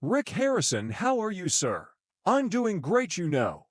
Rick Harrison, how are you, sir? I'm doing great, you know.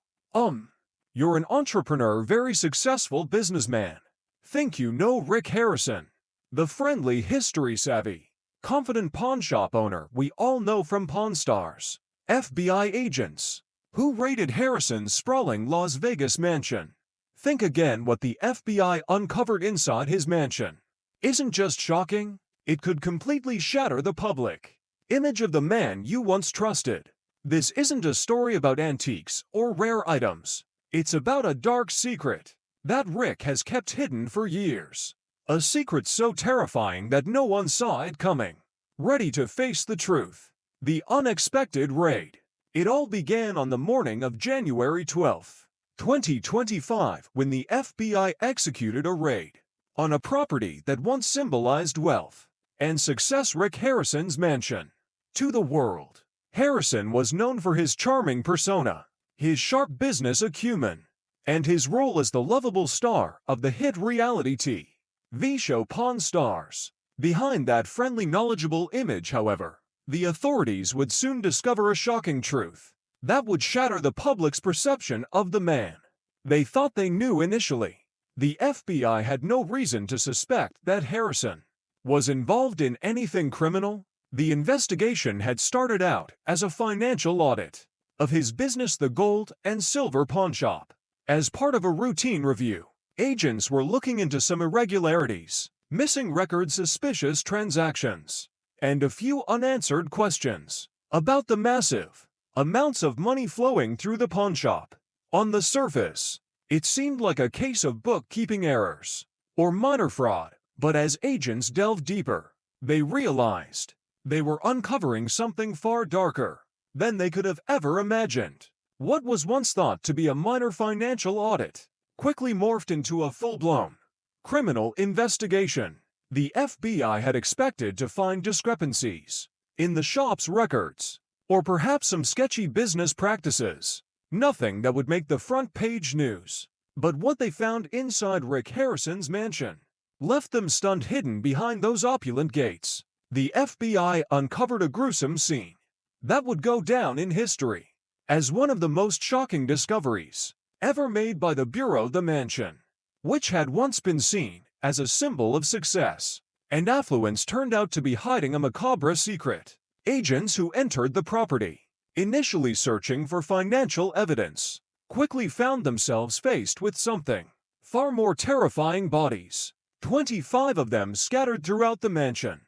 You're an entrepreneur, very successful businessman. Think you know Rick Harrison, the friendly, history-savvy, confident pawnshop owner we all know from Pawn Stars. FBI agents who raided Harrison's sprawling Las Vegas mansion. Think again what the FBI uncovered inside his mansion. Isn't just shocking, it could completely shatter the public image of the man you once trusted. This isn't a story about antiques or rare items. It's about a dark secret that Rick has kept hidden for years. A secret so terrifying that no one saw it coming. Ready to face the truth. The unexpected raid. It all began on the morning of January 12, 2025, when the FBI executed a raid on a property that once symbolized wealth and success, Rick Harrison's mansion. To the world, Harrison was known for his charming persona, his sharp business acumen, and his role as the lovable star of the hit reality TV show Pawn Stars. Behind that friendly, knowledgeable image, however, the authorities would soon discover a shocking truth that would shatter the public's perception of the man they thought they knew initially. The FBI had no reason to suspect that Harrison was involved in anything criminal. The investigation had started out as a financial audit of his business, the Gold and Silver Pawnshop. As part of a routine review, agents were looking into some irregularities, missing records, suspicious transactions, and a few unanswered questions about the massive amounts of money flowing through the pawnshop. On the surface, it seemed like a case of bookkeeping errors or minor fraud, but as agents delved deeper, they realized they were uncovering something far darker than they could have ever imagined. What was once thought to be a minor financial audit quickly morphed into a full-blown criminal investigation. The FBI had expected to find discrepancies in the shop's records, or perhaps some sketchy business practices. Nothing that would make the front page news. But what they found inside Rick Harrison's mansion left them stunned. Hidden behind those opulent gates, the FBI uncovered a gruesome scene that would go down in history as one of the most shocking discoveries ever made by the Bureau. The mansion, which had once been seen as a symbol of success and affluence, turned out to be hiding a macabre secret. Agents who entered the property, initially searching for financial evidence, quickly found themselves faced with something far more terrifying: bodies. 25 of them scattered throughout the mansion.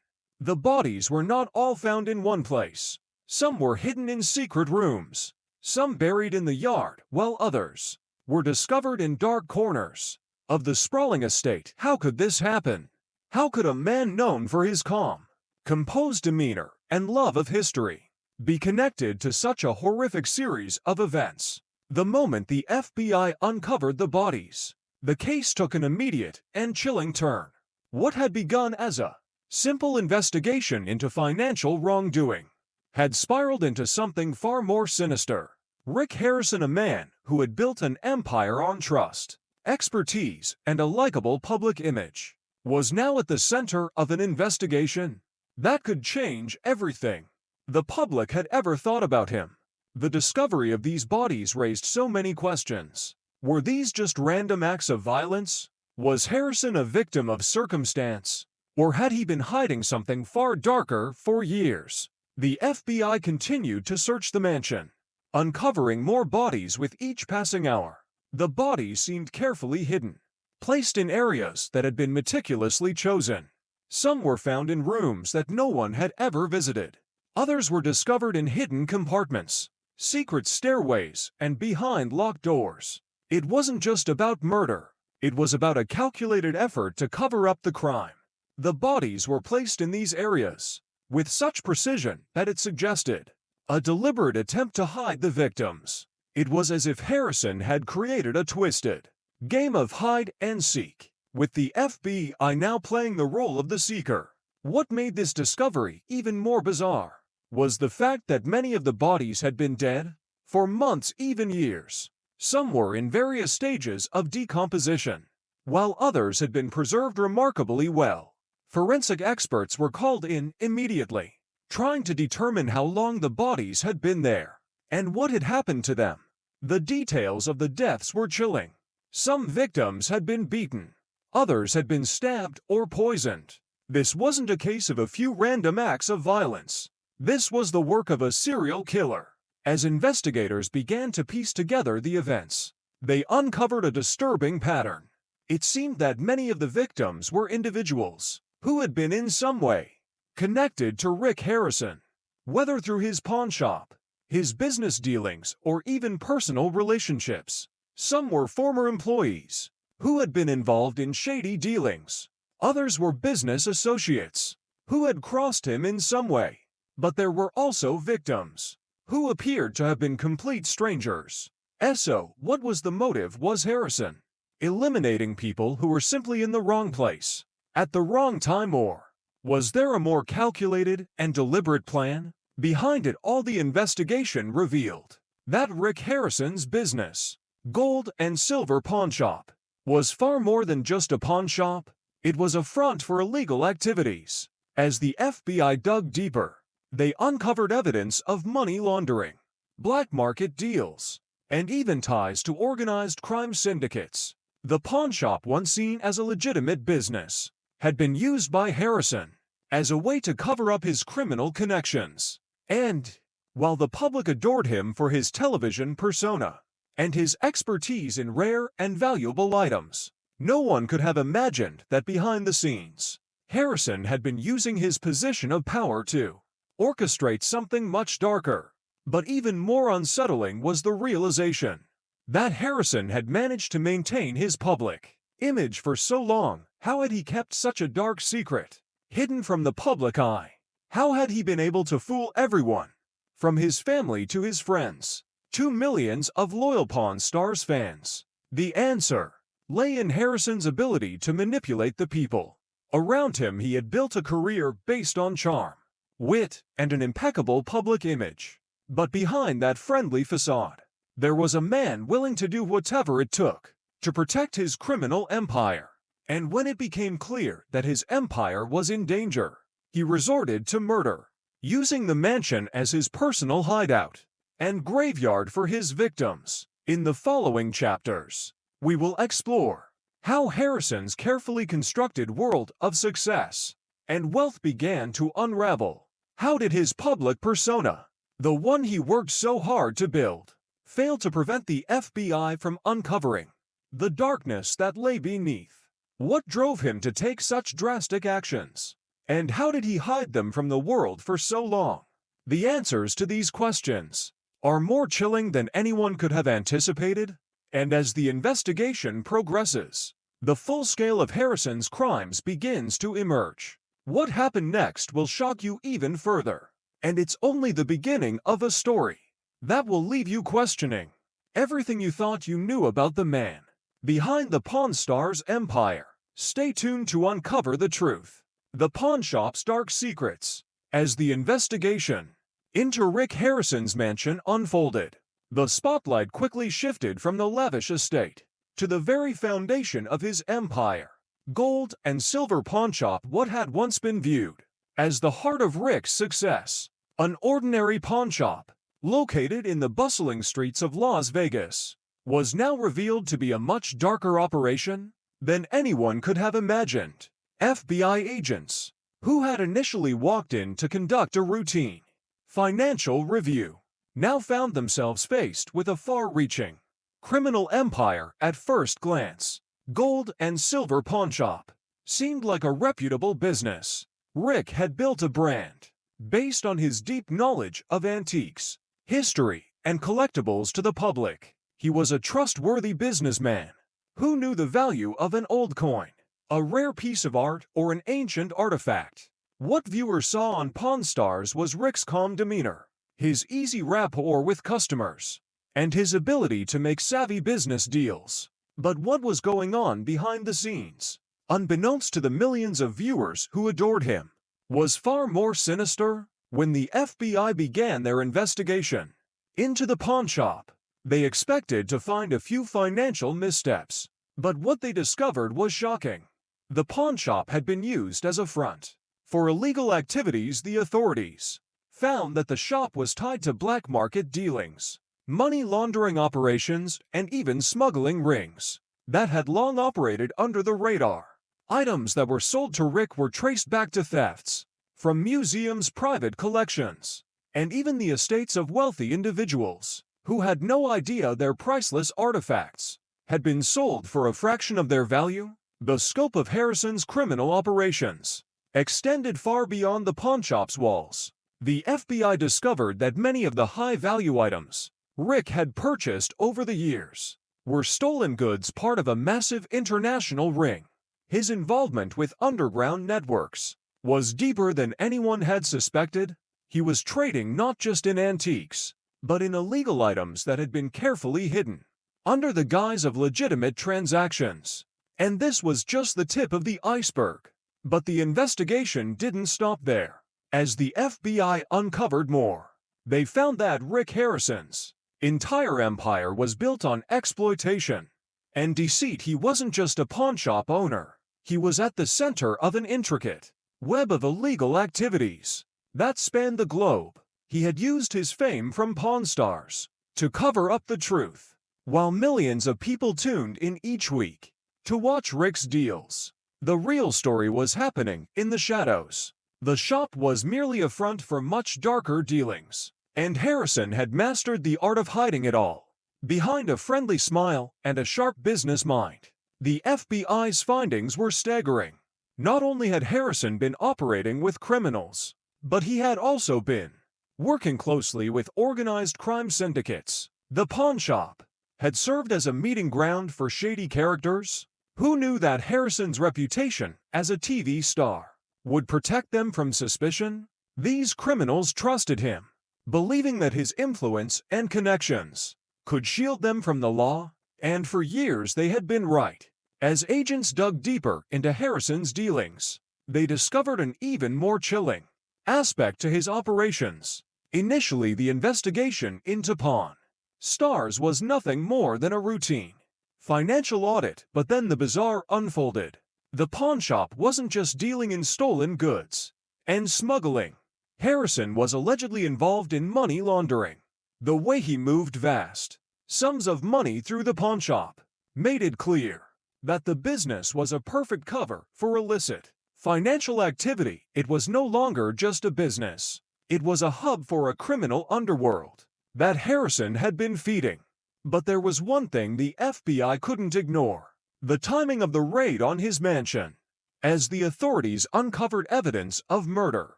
The bodies were not all found in one place. Some were hidden in secret rooms, some buried in the yard, while others were discovered in dark corners of the sprawling estate. How could this happen? How could a man known for his calm, composed demeanor and love of history be connected to such a horrific series of events? The moment the FBI uncovered the bodies, the case took an immediate and chilling turn. What had begun as a simple investigation into financial wrongdoing had spiraled into something far more sinister. Rick Harrison, a man who had built an empire on trust, expertise, and a likable public image, was now at the center of an investigation that could change everything the public had ever thought about him. The discovery of these bodies raised so many questions. Were these just random acts of violence? Was Harrison a victim of circumstance? Or had he been hiding something far darker for years? The FBI continued to search the mansion, uncovering more bodies with each passing hour. The bodies seemed carefully hidden, placed in areas that had been meticulously chosen. Some were found in rooms that no one had ever visited. Others were discovered in hidden compartments, secret stairways, and behind locked doors. It wasn't just about murder. It was about a calculated effort to cover up the crime. The bodies were placed in these areas with such precision that it suggested a deliberate attempt to hide the victims. It was as if Harrison had created a twisted game of hide and seek, with the FBI now playing the role of the seeker. What made this discovery even more bizarre was the fact that many of the bodies had been dead for months, even years. Some were in various stages of decomposition, while others had been preserved remarkably well. Forensic experts were called in immediately trying to determine how long the bodies had been there and what had happened to them. The details of the deaths were chilling. Some victims had been beaten. Others had been stabbed or poisoned. This wasn't a case of a few random acts of violence. This was the work of a serial killer. As investigators began to piece together the events, they uncovered a disturbing pattern. It seemed that many of the victims were individuals who had been in some way connected to Rick Harrison, whether through his pawn shop, his business dealings, or even personal relationships. Some were former employees who had been involved in shady dealings. Others were business associates who had crossed him in some way. But there were also victims who appeared to have been complete strangers. So, what was the motive? Was Harrison eliminating people who were simply in the wrong place at the wrong time, or was there a more calculated and deliberate plan behind it all? The investigation revealed that Rick Harrison's business, gold and silver pawnshop, was far more than just a pawn shop. It was a front for illegal activities. As the FBI dug deeper, they uncovered evidence of money laundering, black market deals, and even ties to organized crime syndicates. The pawnshop, once seen as a legitimate business, had been used by Harrison as a way to cover up his criminal connections. And while the public adored him for his television persona and his expertise in rare and valuable items, no one could have imagined that behind the scenes, Harrison had been using his position of power to orchestrate something much darker. But even more unsettling was the realization that Harrison had managed to maintain his public image for so long. How had he kept such a dark secret hidden from the public eye? How had he been able to fool everyone, from his family to his friends, to millions of loyal Pawn Stars fans? The answer lay in Harrison's ability to manipulate the people around him. He had built a career based on charm, wit, and an impeccable public image. But behind that friendly facade, there was a man willing to do whatever it took to protect his criminal empire. And when it became clear that his empire was in danger, he resorted to murder, using the mansion as his personal hideout and graveyard for his victims. In the following chapters, we will explore how Harrison's carefully constructed world of success and wealth began to unravel. How did his public persona, the one he worked so hard to build, fail to prevent the FBI from uncovering the darkness that lay beneath? What drove him to take such drastic actions? And how did he hide them from the world for so long? The answers to these questions are more chilling than anyone could have anticipated. And as the investigation progresses, the full scale of Harrison's crimes begins to emerge. What happened next will shock you even further. And it's only the beginning of a story that will leave you questioning everything you thought you knew about the man behind the Pawn Stars empire. Stay tuned to uncover the truth, the pawnshop's dark secrets, as the investigation into Rick Harrison's mansion unfolded. The spotlight quickly shifted from the lavish estate to the very foundation of his empire. Gold and silver pawnshop, what had once been viewed as the heart of Rick's success, an ordinary pawnshop located in the bustling streets of Las Vegas, was now revealed to be a much darker operation than anyone could have imagined. FBI agents, who had initially walked in to conduct a routine financial review, now found themselves faced with a far-reaching criminal empire. At first glance, gold and silver pawnshop seemed like a reputable business. Rick had built a brand based on his deep knowledge of antiques, history, and collectibles to the public. He was a trustworthy businessman who knew the value of an old coin, a rare piece of art, or an ancient artifact. What viewers saw on Pawn Stars was Rick's calm demeanor, his easy rapport with customers, and his ability to make savvy business deals. But what was going on behind the scenes, unbeknownst to the millions of viewers who adored him, was far more sinister. When the FBI began their investigation into the pawnshop, they expected to find a few financial missteps. But what they discovered was shocking. The pawnshop had been used as a front For illegal activities, the authorities found that the shop was tied to black market dealings, money laundering operations, and even smuggling rings that had long operated under the radar. Items that were sold to Rick were traced back to thefts from museums' private collections, and even the estates of wealthy individuals who had no idea their priceless artifacts had been sold for a fraction of their value. The scope of Harrison's criminal operations extended far beyond the pawnshop's walls. The FBI discovered that many of the high-value items Rick had purchased over the years were stolen goods, part of a massive international ring. His involvement with underground networks was deeper than anyone had suspected. He was trading not just in antiques, but in illegal items that had been carefully hidden under the guise of legitimate transactions. And this was just the tip of the iceberg. But the investigation didn't stop there. As the FBI uncovered more, they found that Rick Harrison's entire empire was built on exploitation and deceit. He wasn't just a pawnshop owner. He was at the center of an intricate web of illegal activities that spanned the globe. He had used his fame from Pawn Stars to cover up the truth, while millions of people tuned in each week to watch Rick's deals. The real story was happening in the shadows. The shop was merely a front for much darker dealings, and Harrison had mastered the art of hiding it all behind a friendly smile and a sharp business mind. The FBI's findings were staggering. Not only had Harrison been operating with criminals, but he had also been working closely with organized crime syndicates. The pawnshop had served as a meeting ground for shady characters who knew that Harrison's reputation as a TV star would protect them from suspicion. These criminals trusted him, believing that his influence and connections could shield them from the law, and for years they had been right. As agents dug deeper into Harrison's dealings, they discovered an even more chilling aspect to his operations. Initially, the investigation into Pawn Stars was nothing more than a routine financial audit, but then the bizarre unfolded. The pawnshop wasn't just dealing in stolen goods and smuggling. Harrison was allegedly involved in money laundering. The way he moved vast sums of money through the pawnshop made it clear that the business was a perfect cover for illicit financial activity. It was no longer just a business. It was a hub for a criminal underworld that Harrison had been feeding. But there was one thing the FBI couldn't ignore: the timing of the raid on his mansion. As the authorities uncovered evidence of murder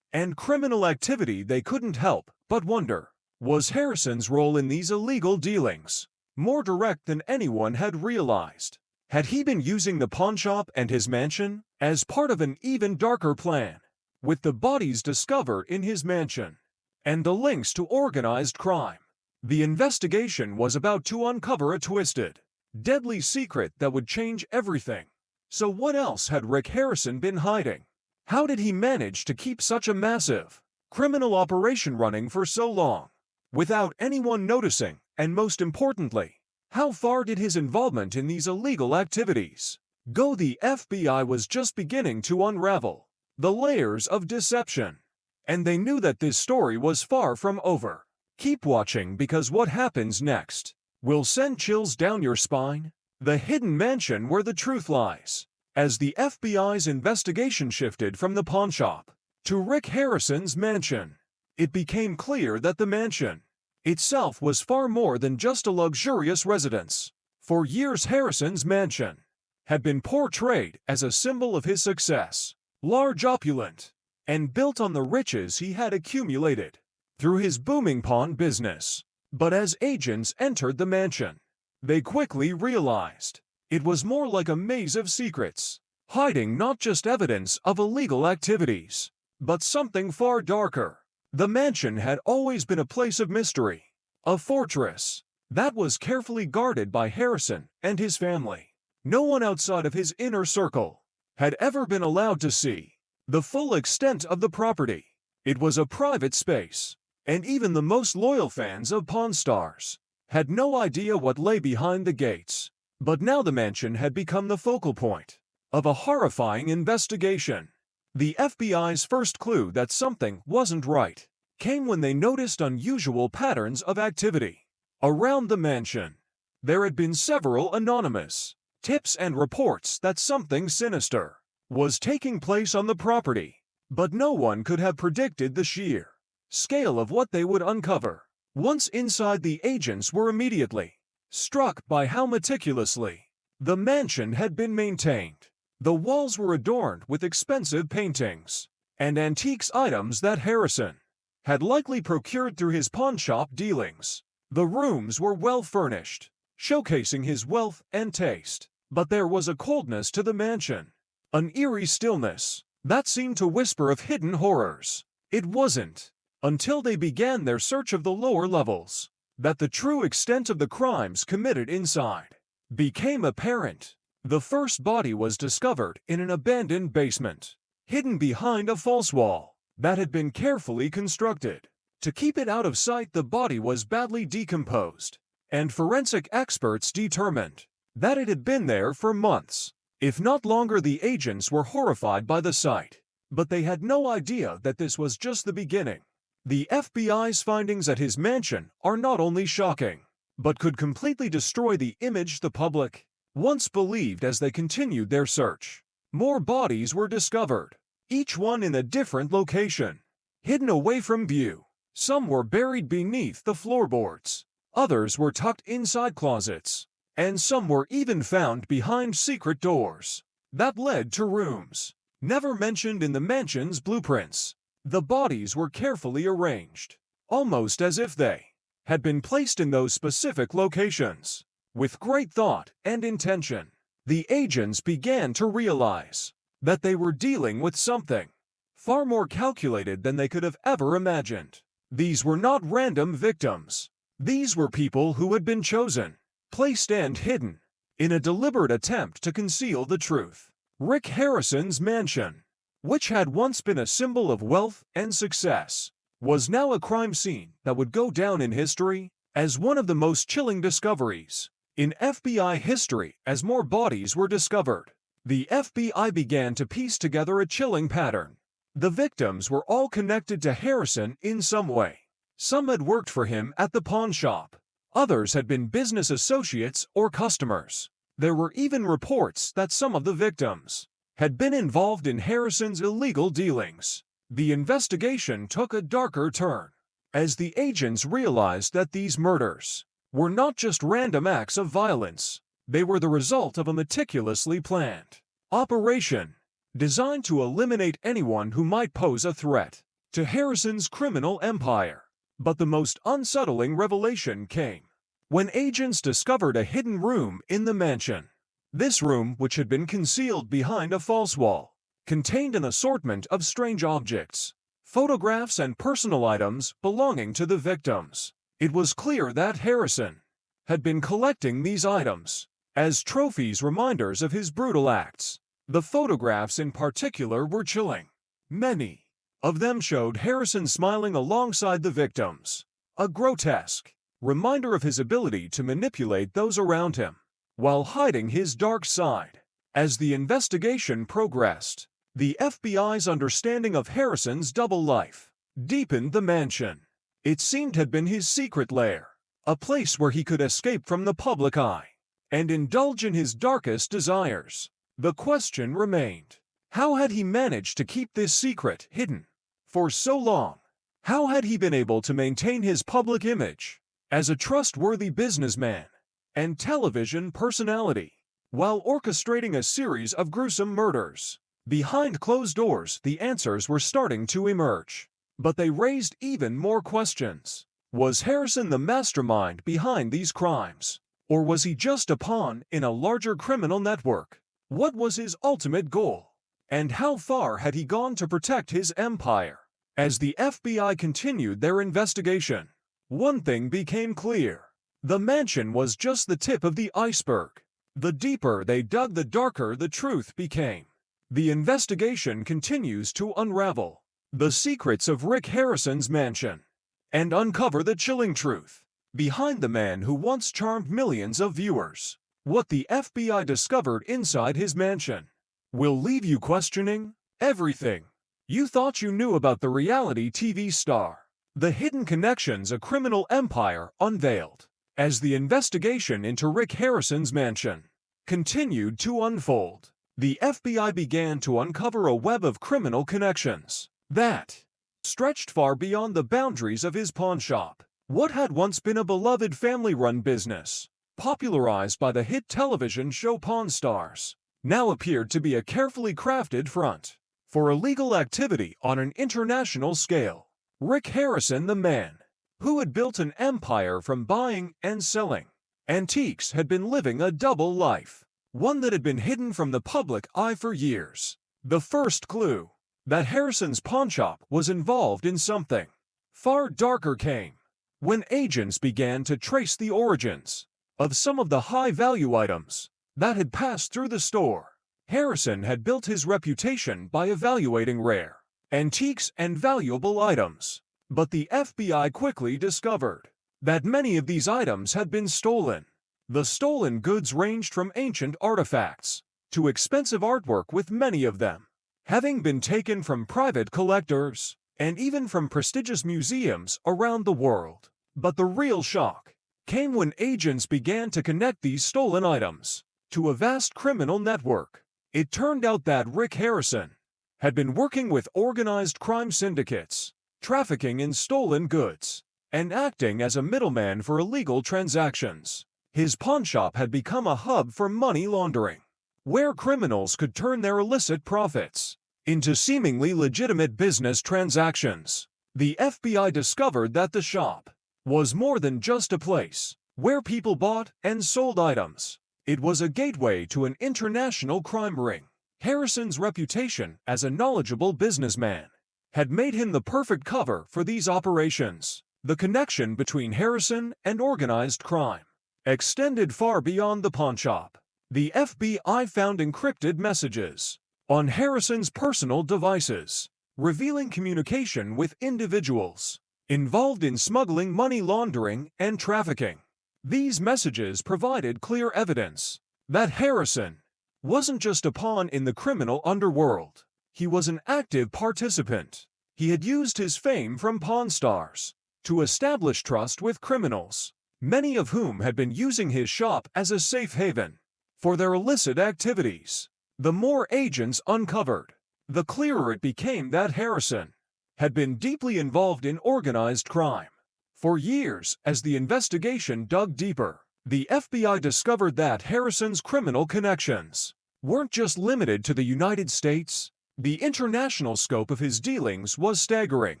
and criminal activity, they couldn't help but wonder, was Harrison's role in these illegal dealings more direct than anyone had realized? Had he been using the pawnshop and his mansion as part of an even darker plan? With the bodies discovered in his mansion and the links to organized crime, the investigation was about to uncover a twisted, deadly secret that would change everything. So what else had Rick Harrison been hiding? How did he manage to keep such a massive criminal operation running for so long without anyone noticing? And most importantly, how far did his involvement in these illegal activities go? The FBI was just beginning to unravel the layers of deception, and they knew that this story was far from over. Keep watching, because what happens next will send chills down your spine. The hidden mansion where the truth lies. As the FBI's investigation shifted from the pawnshop to Rick Harrison's mansion, it became clear that the mansion itself was far more than just a luxurious residence. For years, Harrison's mansion had been portrayed as a symbol of his success, large, opulent, and built on the riches he had accumulated through his booming pawn business. But as agents entered the mansion, they quickly realized it was more like a maze of secrets, hiding not just evidence of illegal activities, but something far darker. The mansion had always been a place of mystery, a fortress that was carefully guarded by Harrison and his family. No one outside of his inner circle had ever been allowed to see the full extent of the property. It was a private space, and even the most loyal fans of Pawn Stars had no idea what lay behind the gates. But now the mansion had become the focal point of a horrifying investigation. The FBI's first clue that something wasn't right came when they noticed unusual patterns of activity around the mansion. There had been several anonymous tips and reports that something sinister was taking place on the property, but no one could have predicted the sheer scale of what they would uncover. Once inside, the agents were immediately struck by how meticulously the mansion had been maintained. The walls were adorned with expensive paintings and antiques, items that Harrison had likely procured through his pawnshop dealings. The rooms were well furnished, showcasing his wealth and taste. But there was a coldness to the mansion, an eerie stillness that seemed to whisper of hidden horrors. It wasn't until they began their search of the lower levels that the true extent of the crimes committed inside became apparent. The first body was discovered in an abandoned basement, hidden behind a false wall that had been carefully constructed to keep it out of sight. The body was badly decomposed, and forensic experts determined that it had been there for months, if not longer. The agents were horrified by the sight, but they had no idea that this was just the beginning. The FBI's findings at his mansion are not only shocking, but could completely destroy the image the public once believed. As they continued their search, more bodies were discovered, each one in a different location, hidden away from view. Some were buried beneath the floorboards, others were tucked inside closets, and some were even found behind secret doors that led to rooms never mentioned in the mansion's blueprints. The bodies were carefully arranged, almost as if they had been placed in those specific locations with great thought and intention. The agents began to realize that they were dealing with something far more calculated than they could have ever imagined. These were not random victims. These were people who had been chosen, placed, and hidden in a deliberate attempt to conceal the truth. Rick Harrison's mansion, which had once been a symbol of wealth and success, was now a crime scene that would go down in history as one of the most chilling discoveries in FBI history. As more bodies were discovered, the FBI began to piece together a chilling pattern. The victims were all connected to Harrison in some way. Some had worked for him at the pawn shop. Others had been business associates or customers. There were even reports that some of the victims had been involved in Harrison's illegal dealings. The investigation took a darker turn as the agents realized that these murders were not just random acts of violence. They were the result of a meticulously planned operation designed to eliminate anyone who might pose a threat to Harrison's criminal empire. But the most unsettling revelation came when agents discovered a hidden room in the mansion. This room, which had been concealed behind a false wall, contained an assortment of strange objects, photographs, and personal items belonging to the victims. It was clear that Harrison had been collecting these items as trophies, reminders of his brutal acts. The photographs in particular were chilling. Many of them showed Harrison smiling alongside the victims, a grotesque reminder of his ability to manipulate those around him while hiding his dark side. As the investigation progressed, the FBI's understanding of Harrison's double life deepened. The mansion, it seemed, had been his secret lair, a place where he could escape from the public eye and indulge in his darkest desires. The question remained, how had he managed to keep this secret hidden for so long? How had he been able to maintain his public image as a trustworthy businessman and television personality while orchestrating a series of gruesome murders? Behind closed doors, the answers were starting to emerge, but they raised even more questions. Was Harrison the mastermind behind these crimes, or was he just a pawn in a larger criminal network? What was his ultimate goal, and how far had he gone to protect his empire? As the FBI continued their investigation, one thing became clear. The mansion was just the tip of the iceberg. The deeper they dug, the darker the truth became. The investigation continues to unravel the secrets of Rick Harrison's mansion and uncover the chilling truth behind the man who once charmed millions of viewers. What the FBI discovered inside his mansion will leave you questioning Everything you thought you knew about the reality TV star. The hidden connections a criminal empire unveiled. As the investigation into Rick Harrison's mansion continued to unfold, the FBI began to uncover a web of criminal connections that stretched far beyond the boundaries of his pawnshop. What had once been a beloved family-run business, popularized by the hit television show Pawn Stars, now appeared to be a carefully crafted front for illegal activity on an international scale. Rick Harrison, the man who had built an empire from buying and selling antiques, had been living a double life, one that had been hidden from the public eye for years. The first clue that Harrison's pawnshop was involved in something far darker came when agents began to trace the origins of some of the high-value items that had passed through the store. Harrison had built his reputation by evaluating rare antiques and valuable items, but the FBI quickly discovered that many of these items had been stolen. The stolen goods ranged from ancient artifacts to expensive artwork, with many of them having been taken from private collectors and even from prestigious museums around the world. But the real shock came when agents began to connect these stolen items to a vast criminal network. It turned out that Rick Harrison had been working with organized crime syndicates, trafficking in stolen goods, and acting as a middleman for illegal transactions. His pawnshop had become a hub for money laundering, where criminals could turn their illicit profits into seemingly legitimate business transactions. The FBI discovered that the shop was more than just a place where people bought and sold items. It was a gateway to an international crime ring. Harrison's reputation as a knowledgeable businessman had made him the perfect cover for these operations. The connection between Harrison and organized crime extended far beyond the pawnshop. The FBI found encrypted messages on Harrison's personal devices, revealing communication with individuals involved in smuggling, money laundering, and trafficking. These messages provided clear evidence that Harrison wasn't just a pawn in the criminal underworld. He was an active participant. He had used his fame from Pawn Stars to establish trust with criminals, many of whom had been using his shop as a safe haven for their illicit activities. The more agents uncovered, the clearer it became that Harrison had been deeply involved in organized crime. For years, as the investigation dug deeper, the FBI discovered that Harrison's criminal connections weren't just limited to the United States. The international scope of his dealings was staggering.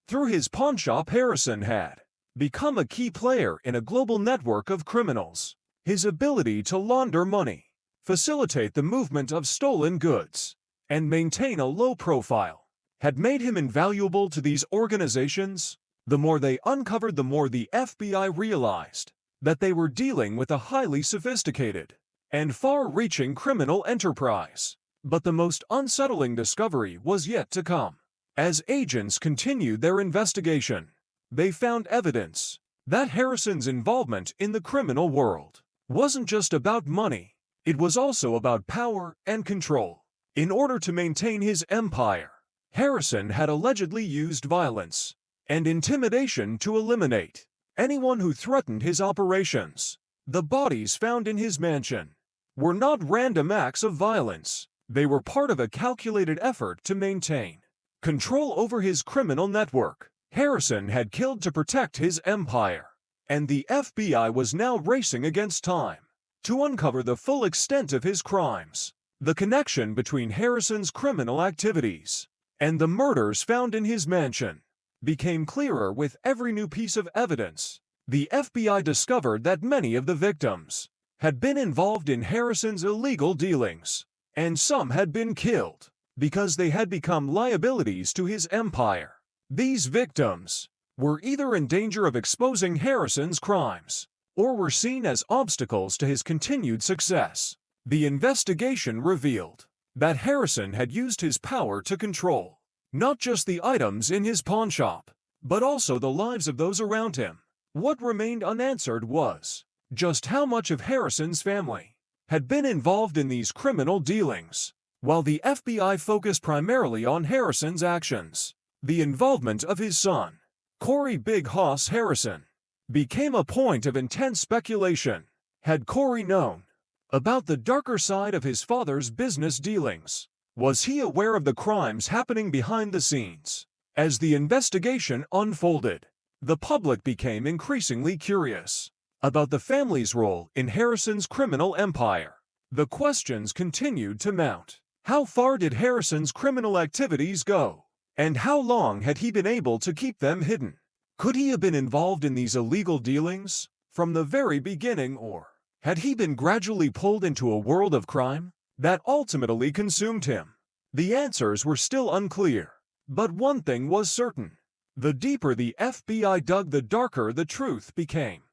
Through his pawnshop, Harrison had become a key player in a global network of criminals. His ability to launder money, facilitate the movement of stolen goods, and maintain a low profile had made him invaluable to these organizations. The more they uncovered, the more the FBI realized that they were dealing with a highly sophisticated and far-reaching criminal enterprise. But the most unsettling discovery was yet to come. As agents continued their investigation, they found evidence that Harrison's involvement in the criminal world wasn't just about money. It was also about power and control. In order to maintain his empire, Harrison had allegedly used violence and intimidation to eliminate anyone who threatened his operations. The bodies found in his mansion were not random acts of violence. They were part of a calculated effort to maintain control over his criminal network. Harrison had killed to protect his empire, and the FBI was now racing against time to uncover the full extent of his crimes. The connection between Harrison's criminal activities and the murders found in his mansion became clearer with every new piece of evidence. The FBI discovered that many of the victims had been involved in Harrison's illegal dealings, and some had been killed because they had become liabilities to his empire. These victims were either in danger of exposing Harrison's crimes or were seen as obstacles to his continued success. The investigation revealed that Harrison had used his power to control not just the items in his pawnshop, but also the lives of those around him. What remained unanswered was just how much of Harrison's family had been involved in these criminal dealings. While the FBI focused primarily on Harrison's actions, the involvement of his son, Corey "Big Hoss" Harrison, became a point of intense speculation. Had Corey known about the darker side of his father's business dealings? Was he aware of the crimes happening behind the scenes? As the investigation unfolded, the public became increasingly curious about the family's role in Harrison's criminal empire. The questions continued to mount. How far did Harrison's criminal activities go? And how long had he been able to keep them hidden? Could he have been involved in these illegal dealings from the very beginning, or had he been gradually pulled into a world of crime that ultimately consumed him? The answers were still unclear, but one thing was certain. The deeper the FBI dug, the darker the truth became.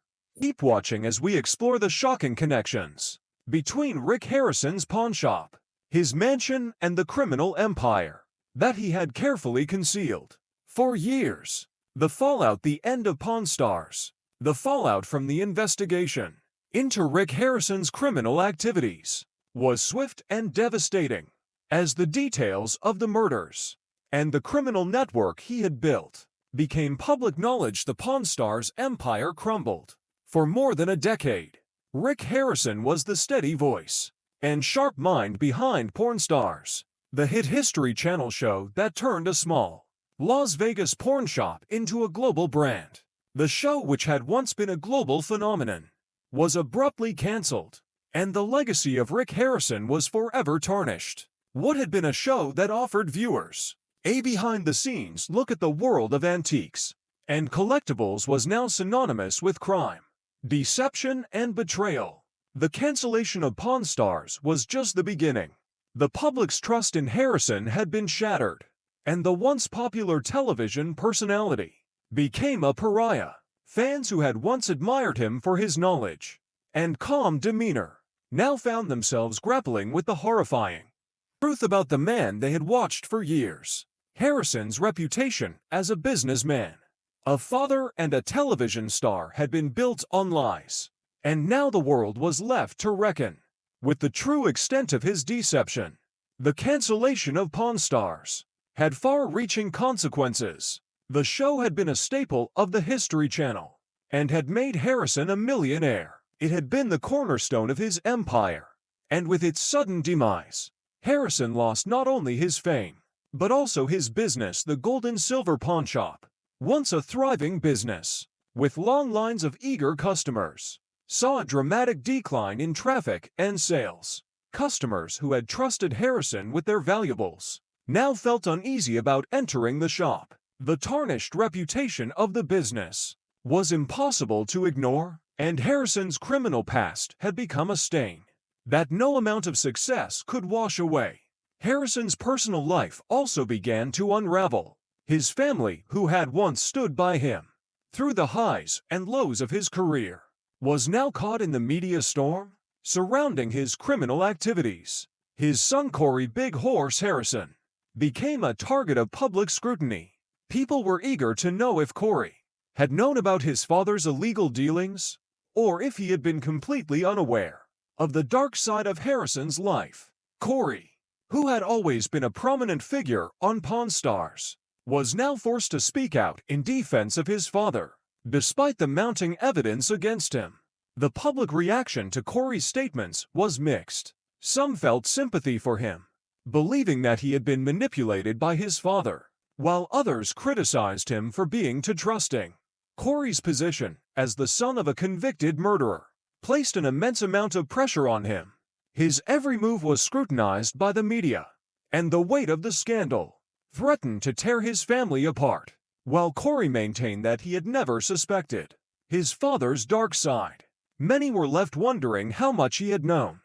Keep watching as we explore the shocking connections between Rick Harrison's pawnshop, his mansion, and the criminal empire that he had carefully concealed for years. The fallout, the end of Pawn Stars. The fallout from the investigation into Rick Harrison's criminal activities was swift and devastating, as the details of the murders and the criminal network he had built became public knowledge. The Pawn Stars empire crumbled. For more than a decade, Rick Harrison was the steady voice and sharp mind behind Porn Stars, the hit History Channel show that turned a small Las Vegas porn shop into a global brand. The show, which had once been a global phenomenon, was abruptly canceled, and the legacy of Rick Harrison was forever tarnished. What had been a show that offered viewers a behind-the-scenes look at the world of antiques and collectibles was now synonymous with crime, deception, and betrayal. The cancellation of Pawn Stars was just the beginning. The public's trust in Harrison had been shattered, and the once popular television personality became a pariah. Fans who had once admired him for his knowledge and calm demeanor now found themselves grappling with the horrifying truth about the man they had watched for years. Harrison's reputation as a businessman, a father, and a television star had been built on lies, and now the world was left to reckon with the true extent of his deception. The cancellation of Pawn Stars had far-reaching consequences. The show had been a staple of the History Channel and had made Harrison a millionaire. It had been the cornerstone of his empire, and with its sudden demise, Harrison lost not only his fame, but also his business. The Gold and Silver Pawnshop, once a thriving business with long lines of eager customers, saw a dramatic decline in traffic and sales. Customers who had trusted Harrison with their valuables now felt uneasy about entering the shop. The tarnished reputation of the business was impossible to ignore, and Harrison's criminal past had become a stain that no amount of success could wash away. Harrison's personal life also began to unravel. His family, who had once stood by him through the highs and lows of his career, was now caught in the media storm surrounding his criminal activities. His son Corey "Big Horse" Harrison became a target of public scrutiny. People were eager to know if Corey had known about his father's illegal dealings, or if he had been completely unaware of the dark side of Harrison's life. Corey, who had always been a prominent figure on Pawn Stars, was now forced to speak out in defense of his father, despite the mounting evidence against him. The public reaction to Corey's statements was mixed. Some felt sympathy for him, believing that he had been manipulated by his father, while others criticized him for being too trusting. Corey's position as the son of a convicted murderer placed an immense amount of pressure on him. His every move was scrutinized by the media, and the weight of the scandal threatened to tear his family apart. While Corey maintained that he had never suspected his father's dark side, many were left wondering how much he had known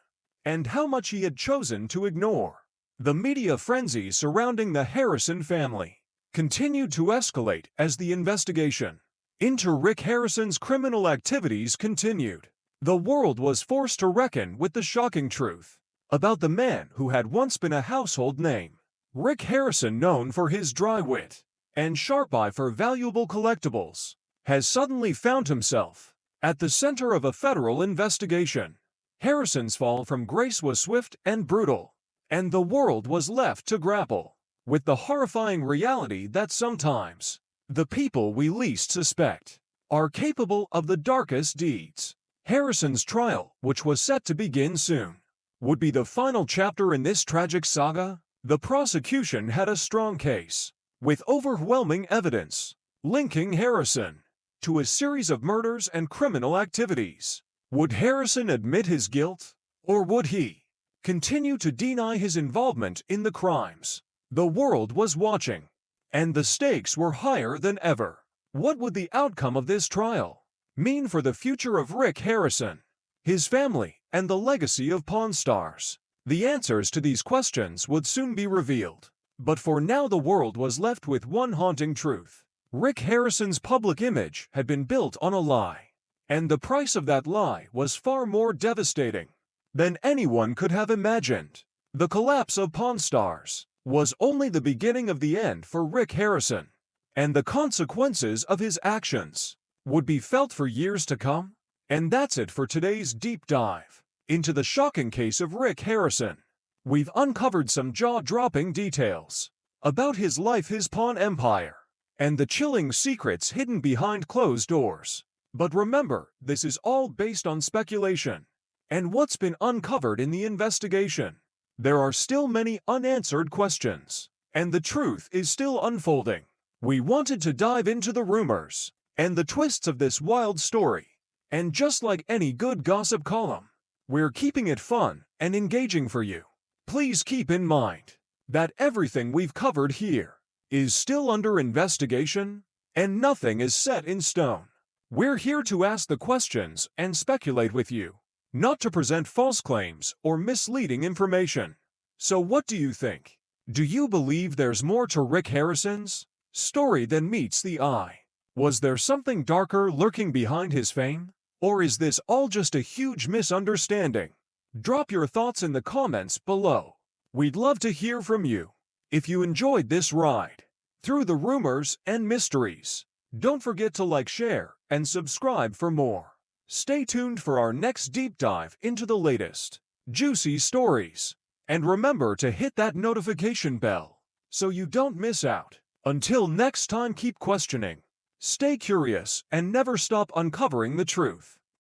and how much he had chosen to ignore. The media frenzy surrounding the Harrison family continued to escalate as the investigation into Rick Harrison's criminal activities continued. The world was forced to reckon with the shocking truth about the man who had once been a household name. Rick Harrison, known for his dry wit and sharp eye for valuable collectibles, has suddenly found himself at the center of a federal investigation. Harrison's fall from grace was swift and brutal, and the world was left to grapple with the horrifying reality that sometimes the people we least suspect are capable of the darkest deeds. Harrison's trial, which was set to begin soon, would be the final chapter in this tragic saga. The prosecution had a strong case, with overwhelming evidence linking Harrison to a series of murders and criminal activities. Would Harrison admit his guilt, or would he continue to deny his involvement in the crimes? The world was watching, and the stakes were higher than ever. What would the outcome of this trial mean for the future of Rick Harrison, his family, and the legacy of Pawn Stars? The answers to these questions would soon be revealed. But for now, the world was left with one haunting truth. Rick Harrison's public image had been built on a lie, and the price of that lie was far more devastating than anyone could have imagined. The collapse of Pawn Stars was only the beginning of the end for Rick Harrison, and the consequences of his actions would be felt for years to come. And that's it for today's deep dive into the shocking case of Rick Harrison. We've uncovered some jaw-dropping details about his life, his pawn empire, and the chilling secrets hidden behind closed doors. But remember, this is all based on speculation and what's been uncovered in the investigation. There are still many unanswered questions, and the truth is still unfolding. We wanted to dive into the rumors and the twists of this wild story, and just like any good gossip column, we're keeping it fun and engaging for you. Please keep in mind that everything we've covered here is still under investigation, and nothing is set in stone. We're here to ask the questions and speculate with you, not to present false claims or misleading information. So what do you think? Do you believe there's more to Rick Harrison's story than meets the eye? Was there something darker lurking behind his fame? Or is this all just a huge misunderstanding? Drop your thoughts in the comments below. We'd love to hear from you. If you enjoyed this ride through the rumors and mysteries, don't forget to like, share, and subscribe for more. Stay tuned for our next deep dive into the latest juicy stories. And remember to hit that notification bell so you don't miss out. Until next time, keep questioning, stay curious, and never stop uncovering the truth.